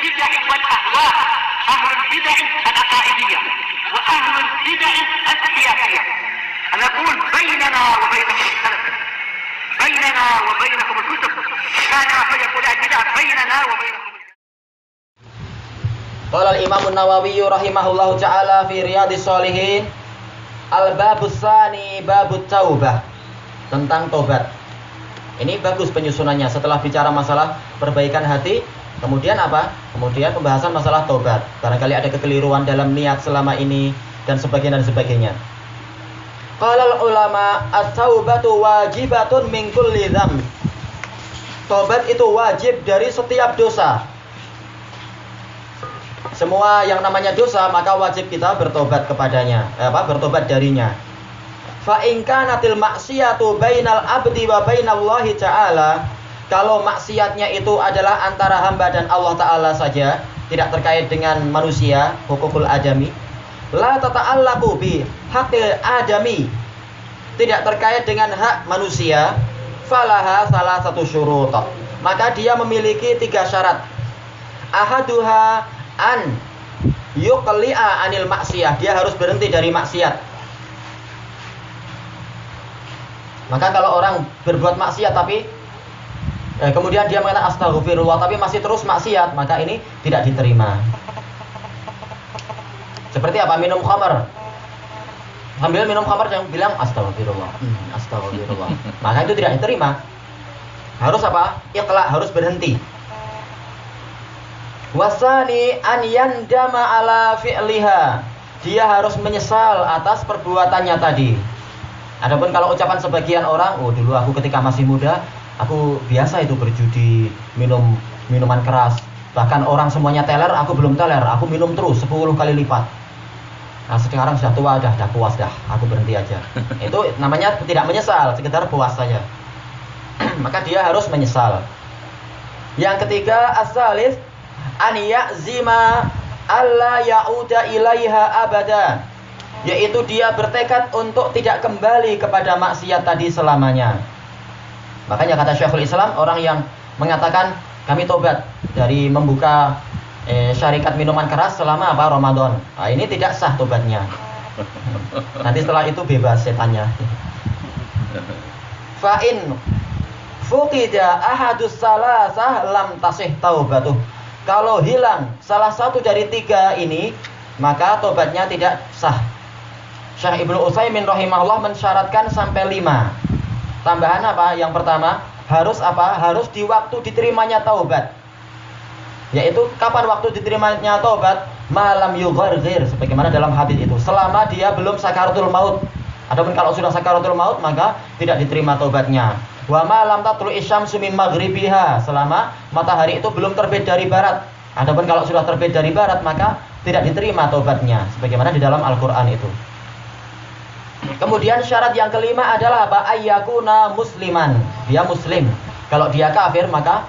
البدع والأهواء، أهل البدع العقائدية وأهل البدع السياسية. نقول بيننا وبينكم السلف، بيننا وبينكم الكتب، كان فيقول البدع بيننا وبينكم. Qala al-Imam an-Nawawi rahimahullahu ta'ala fi Riyadhis Shalihin al-babus tsani babut taubah, tentang tobat. Ini bagus penyusunannya, setelah bicara masalah perbaikan hati, kemudian apa? Kemudian pembahasan masalah tobat. Barangkali ada kekeliruan dalam niat selama ini dan sebagainya. Qala al-ulama at-taubatu wajibatun min kulli dzamb. Tobat itu wajib dari setiap dosa. Semua yang namanya dosa maka wajib kita bertobat kepadanya, bertobat darinya. Fa in kanatil maksiyatu bainal abdi wa bainallahi ta'ala, kalau maksiatnya itu adalah antara hamba dan Allah Ta'ala saja, tidak terkait dengan manusia, hukukul adami, la tata'allaqu bi haqqil adami, tidak terkait dengan hak manusia, falaha salah satu syurut, maka dia memiliki 3 syarat. Ahaduha an yuqli'a anil maksiyah, dia harus berhenti dari maksiat. Maka kalau orang berbuat maksiat tapi kemudian dia mengatakan astaghfirullah tapi masih terus maksiat, maka ini tidak diterima. Seperti apa? Minum khamar, sambil minum khamar yang bilang astaghfirullah, astaghfirullah, maka itu tidak diterima. Harus apa? Iqla, harus berhenti. Wasani an yandama ala fi'liha, dia harus menyesal atas perbuatannya tadi. Adapun kalau ucapan sebagian orang, oh dulu aku ketika masih muda, aku biasa itu berjudi, minum minuman keras, bahkan orang semuanya teler, aku belum teler, aku minum terus 10 kali lipat. Nah sekarang sudah tua, dah puas dah, aku berhenti aja. Itu namanya tidak menyesal, sekedar puas saja. Maka dia harus menyesal. Yang ketiga, as-salis an ya'zima alla ya'uda ilaiha abada, yaitu dia bertekad untuk tidak kembali kepada maksiat tadi selamanya. Makanya kata Syekhul Islam, orang yang mengatakan kami tobat dari membuka syarikat minuman keras selama Ramadan, nah, ini tidak sah tobatnya. Nanti setelah itu bebas setannya. Fa'in fuqida ahadus salasah lam tasih taubatuh, kalau hilang salah satu dari 3 ini, maka tobatnya tidak sah. Syekh Ibnu Utsaimin rahimahullah mensyaratkan sampai 5. Tambahan apa? Yang pertama, harus apa? Harus di waktu diterimanya taubat. Yaitu kapan waktu diterimanya taubat? Malam yugharghir, sebagaimana dalam hadis itu, selama dia belum sakaratul maut. Adapun kalau sudah sakaratul maut, maka tidak diterima taubatnya. Wa ma lam tatlu'i syamsu min maghribiha, selama matahari itu belum terbit dari barat. Adapun kalau sudah terbit dari barat, maka tidak diterima taubatnya, sebagaimana di dalam Al-Qur'an itu. Kemudian syarat yang kelima adalah apa? Ayyakuna musliman, dia muslim. Kalau dia kafir, maka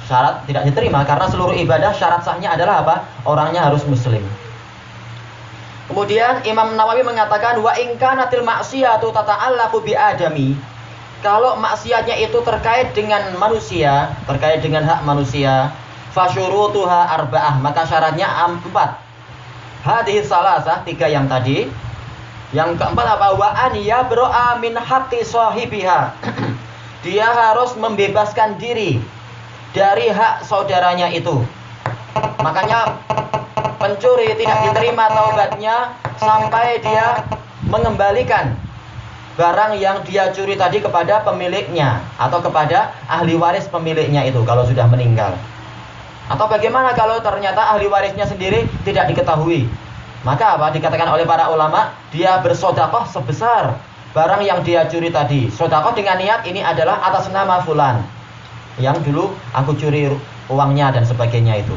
syarat tidak diterima, karena seluruh ibadah syarat sahnya adalah apa? Orangnya harus muslim. Kemudian Imam Nawawi mengatakan wa in kanatil ma'siyatu tata'allaqu bi adami, kalau maksiatnya itu terkait dengan manusia, terkait dengan hak manusia, fasyurutuha arba'ah, maka syaratnya 4. Hadhihi salasah, 3 yang tadi. Yang keempat apa? Wa an yabro'a min haqqi sahibiha, dia harus membebaskan diri dari hak saudaranya itu. Makanya pencuri tidak diterima taubatnya sampai dia mengembalikan barang yang dia curi tadi kepada pemiliknya atau kepada ahli waris pemiliknya itu kalau sudah meninggal. Atau bagaimana kalau ternyata ahli warisnya sendiri tidak diketahui? Maka apa dikatakan oleh para ulama, dia bersedekah sebesar barang yang dia curi tadi. Sedekah dengan niat ini adalah atas nama fulan, yang dulu aku curi uangnya dan sebagainya itu.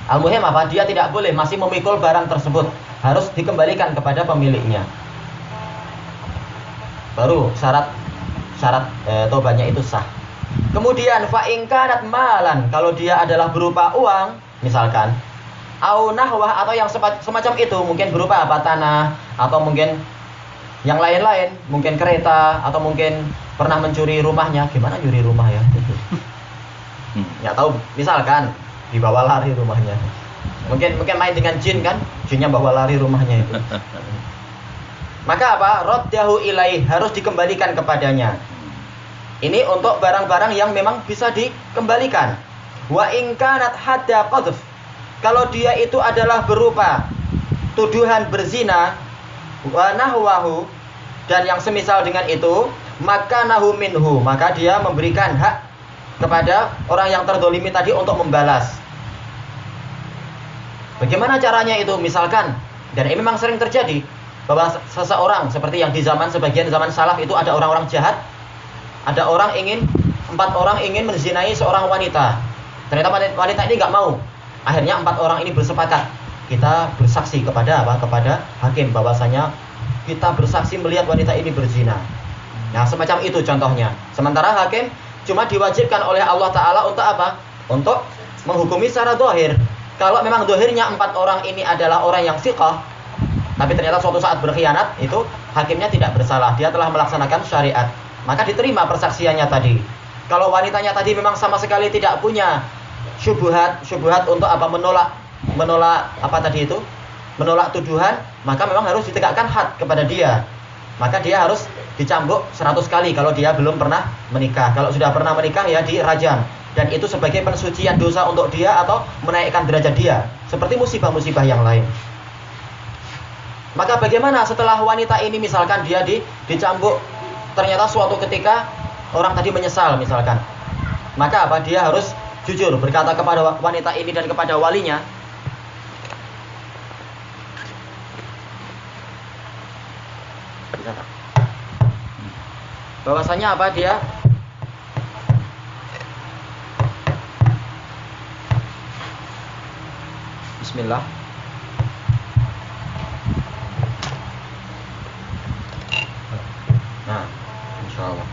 Al-muhim apa? Dia tidak boleh masih memikul barang tersebut, harus dikembalikan kepada pemiliknya. Baru syarat tobatnya itu sah. Kemudian fa in kanat malan, kalau dia adalah berupa uang, misalkan au nahwah, atau yang semacam itu, mungkin berupa apa? Tanah, atau mungkin yang lain-lain, mungkin kereta, atau mungkin pernah mencuri rumahnya. Gimana nyuri rumah ya? Nggak tahu, misalkan dibawa lari rumahnya. Mungkin main dengan jin kan, jinnya bawa lari rumahnya itu. Maka apa? Raddahu ilaih, harus dikembalikan kepadanya. Ini untuk barang-barang yang memang bisa dikembalikan. Wa in kanat hadda qadhf, kalau dia itu adalah berupa tuduhan berzina, wa nahwahu, dan yang semisal dengan itu, maka nahu minhu, maka dia memberikan hak kepada orang yang terdolimi tadi untuk membalas. Bagaimana caranya itu? Misalkan, dan ini memang sering terjadi, bahwa seseorang seperti yang di sebagian zaman salaf itu ada orang-orang jahat, ada empat orang ingin menzinai seorang wanita. Ternyata wanita ini nggak mau. Akhirnya 4 orang ini bersepakat, kita bersaksi kepada apa? Kepada hakim bahwasanya kita bersaksi melihat wanita ini berzina. Nah, semacam itu contohnya. Sementara hakim cuma diwajibkan oleh Allah Ta'ala untuk apa? Untuk menghukumi secara zahir. Kalau memang zahirnya 4 orang ini adalah orang yang thiqah, tapi ternyata suatu saat berkhianat, itu hakimnya tidak bersalah. Dia telah melaksanakan syariat. Maka diterima persaksiannya tadi. Kalau wanitanya tadi memang sama sekali tidak punya syubhat untuk apa? Menolak apa tadi itu? Menolak tuduhan, maka memang harus ditegakkan had kepada dia. Maka dia harus dicambuk 100 kali kalau dia belum pernah menikah. Kalau sudah pernah menikah ya dirajam. Dan itu sebagai pensucian dosa untuk dia atau menaikkan derajat dia, seperti musibah-musibah yang lain. Maka bagaimana setelah wanita ini misalkan dia dicambuk, ternyata suatu ketika orang tadi menyesal misalkan. Maka apa? Dia harus jujur berkata kepada wanita ini dan kepada walinya, bahwasanya apa? Dia Bismillah. Nah, insyaallah.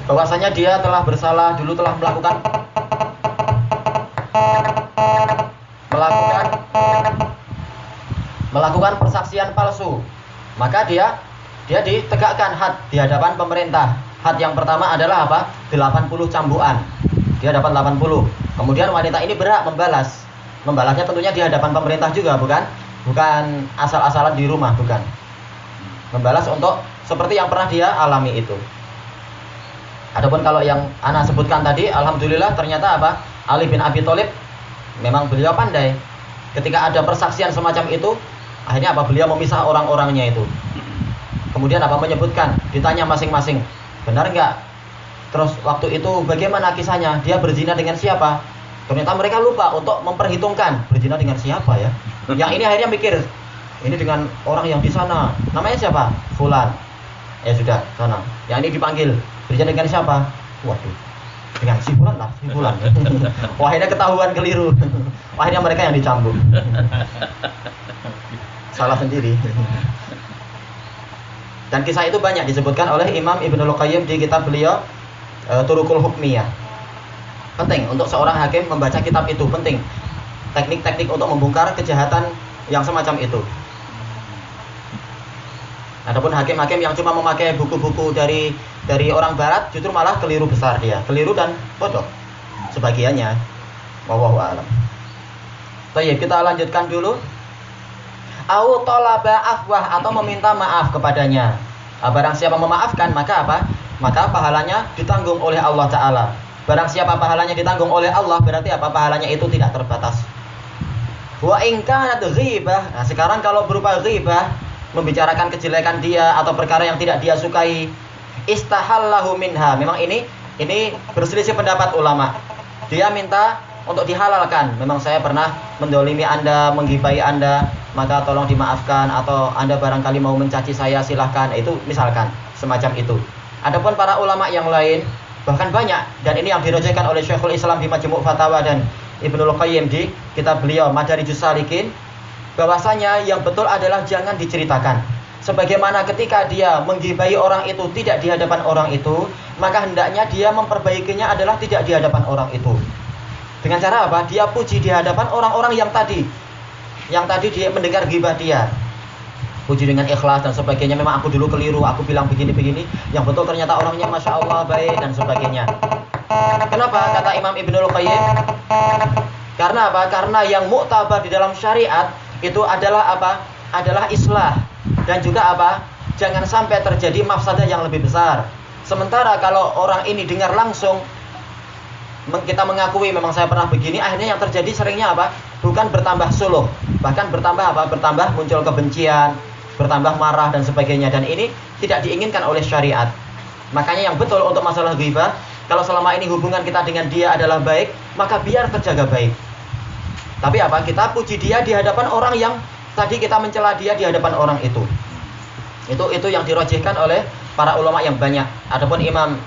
Bahwasanya dia telah bersalah, dulu telah melakukan persaksian palsu. Maka dia ditegakkan had di hadapan pemerintah. Had yang pertama adalah apa? 80 cambukan. Dia dapat 80. Kemudian wanita ini berhak membalas. Membalasnya tentunya di hadapan pemerintah juga, bukan asal-asalan di rumah, bukan. Membalas untuk seperti yang pernah dia alami itu. Adapun kalau yang ana sebutkan tadi, alhamdulillah ternyata apa? Ali bin Abi Thalib memang beliau pandai. Ketika ada persaksian semacam itu, akhirnya apa? Beliau memisah orang-orangnya itu. Kemudian apa? Menyebutkan, ditanya masing-masing, benar enggak? Terus waktu itu bagaimana kisahnya? Dia berzina dengan siapa? Ternyata mereka lupa untuk memperhitungkan berzina dengan siapa ya. Yang ini akhirnya mikir, ini dengan orang yang di sana, namanya siapa? Fulan. Ya sudah, sana. Yang ini dipanggil, berzina dengan siapa? Waduh, dengan si Fulan lah, si Fulan. Wah, akhirnya ketahuan keliru. Akhirnya mereka yang dicambuk. Salah sendiri. Dan kisah itu banyak disebutkan oleh Imam Ibnul Qayyim di kitab beliau Turukul Hukmiyah. Penting untuk seorang hakim membaca kitab itu, penting. Teknik-teknik untuk membongkar kejahatan yang semacam itu. Adapun hakim-hakim yang cuma memakai buku-buku dari orang barat, justru malah keliru besar dia. Keliru dan bodoh sebagiannya. Wallahu a'lam. Baik, kita lanjutkan dulu. Au talaba afwah, atau meminta maaf kepadanya. Barang siapa memaafkan, maka apa? Maka pahalanya ditanggung oleh Allah Ta'ala. Barang siapa pahalanya ditanggung oleh Allah, berarti apa? Pahalanya itu tidak terbatas. Wa in kanat ghibah. Nah, sekarang kalau berupa ghibah, membicarakan kejelekan dia atau perkara yang tidak dia sukai, istahallahu minha. Memang ini berselisih pendapat ulama. Dia minta untuk dihalalkan. Memang saya pernah mendolimi Anda, menggibai Anda, maka tolong dimaafkan, atau Anda barangkali mau mencaci saya, silahkan. Itu misalkan semacam itu. Adapun para ulama yang lain, bahkan banyak, dan ini yang dirojekkan oleh Syekhul Islam di Majmu' Fatawa dan Ibnul Qayyim di kitab beliau Madarijus Salikin, bahwasanya yang betul adalah jangan diceritakan. Sebagaimana ketika dia menggibai orang itu tidak di hadapan orang itu, maka hendaknya dia memperbaikinya adalah tidak di hadapan orang itu. Dengan cara apa? Dia puji di hadapan orang-orang yang tadi dia mendengar gibah dia. Puji dengan ikhlas dan sebagainya. Memang aku dulu keliru, aku bilang begini-begini, yang betul ternyata orangnya Masya Allah baik dan sebagainya. Kenapa? Kata Imam Ibnul Qayyim, Karena apa? Karena yang muktabar di dalam syariat itu adalah apa? Adalah islah dan juga apa? Jangan sampai terjadi mafsadah yang lebih besar. Sementara kalau orang ini dengar langsung, kita mengakui memang saya pernah begini, akhirnya yang terjadi seringnya apa? Bukan bertambah suluh, bahkan bertambah apa? Bertambah muncul kebencian, bertambah marah dan sebagainya, dan ini tidak diinginkan oleh syariat. Makanya yang betul untuk masalah ghibah, kalau selama ini hubungan kita dengan dia adalah baik, maka biar terjaga baik. Tapi apa? Kita puji dia di hadapan orang yang tadi kita mencela dia di hadapan orang itu. Itu yang dirojihkan oleh para ulama yang banyak. Adapun Imam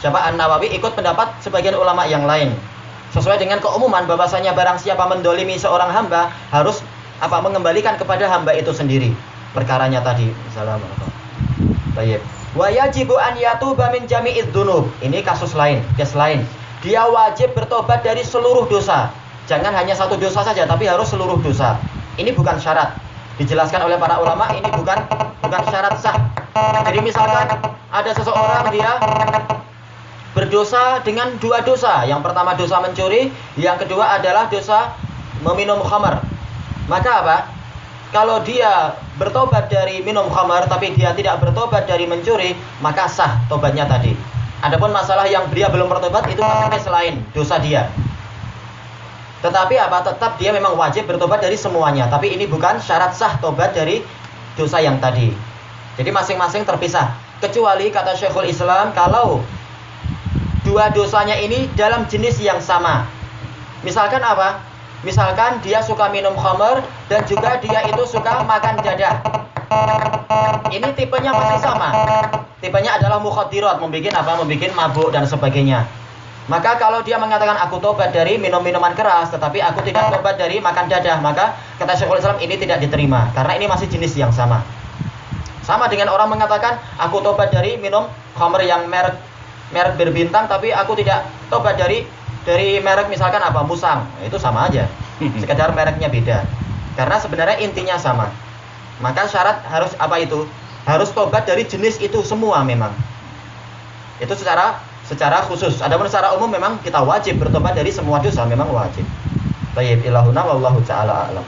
An-Nawawi ikut pendapat sebagian ulama yang lain. Sesuai dengan keumuman bahwasanya barang siapa mendolimi seorang hamba harus apa? Mengembalikan kepada hamba itu sendiri perkaranya tadi. Assalamualaikum. Baik. Wa yajibu an yatuba min jami'id dzunub. Ini kasus lain, case lain. Dia wajib bertobat dari seluruh dosa. Jangan hanya satu dosa saja, tapi harus seluruh dosa. Ini bukan syarat. Dijelaskan oleh para ulama, ini bukan syarat sah. Jadi misalkan ada seseorang dia berdosa dengan dua dosa. Yang pertama dosa mencuri, yang kedua adalah dosa meminum khamar. Maka apa? Kalau dia bertobat dari minum khamar tapi dia tidak bertobat dari mencuri, maka sah tobatnya tadi. Adapun masalah yang dia belum bertobat itu maksudnya selain dosa dia. Tetapi apa? Tetap dia memang wajib bertobat dari semuanya. Tapi ini bukan syarat sah tobat dari dosa yang tadi. Jadi masing-masing terpisah. Kecuali kata Syekhul Islam, kalau dua dosanya ini dalam jenis yang sama. Misalkan apa? Misalkan dia suka minum khamar dan juga dia itu suka makan dadah. Ini tipenya masih sama. Tipenya adalah mukhaddirat, membuat apa? Membuat mabuk dan sebagainya. Maka kalau dia mengatakan aku tobat dari minum minuman keras, tetapi aku tidak tobat dari makan dadah, maka kata Syekhul Islam ini tidak diterima karena ini masih jenis yang sama. Sama dengan orang mengatakan aku tobat dari minum khamar yang merek berbintang, tapi aku tidak tobat dari merek misalkan apa? Musang. Itu sama aja. Sekedar mereknya beda. Karena sebenarnya intinya sama. Maka syarat harus apa itu? Harus tobat dari jenis itu semua memang. Itu secara khusus. Adapun secara umum memang kita wajib bertobat dari semua dosa, memang wajib. Baik, ilahuna wallahu ta'ala a'lam.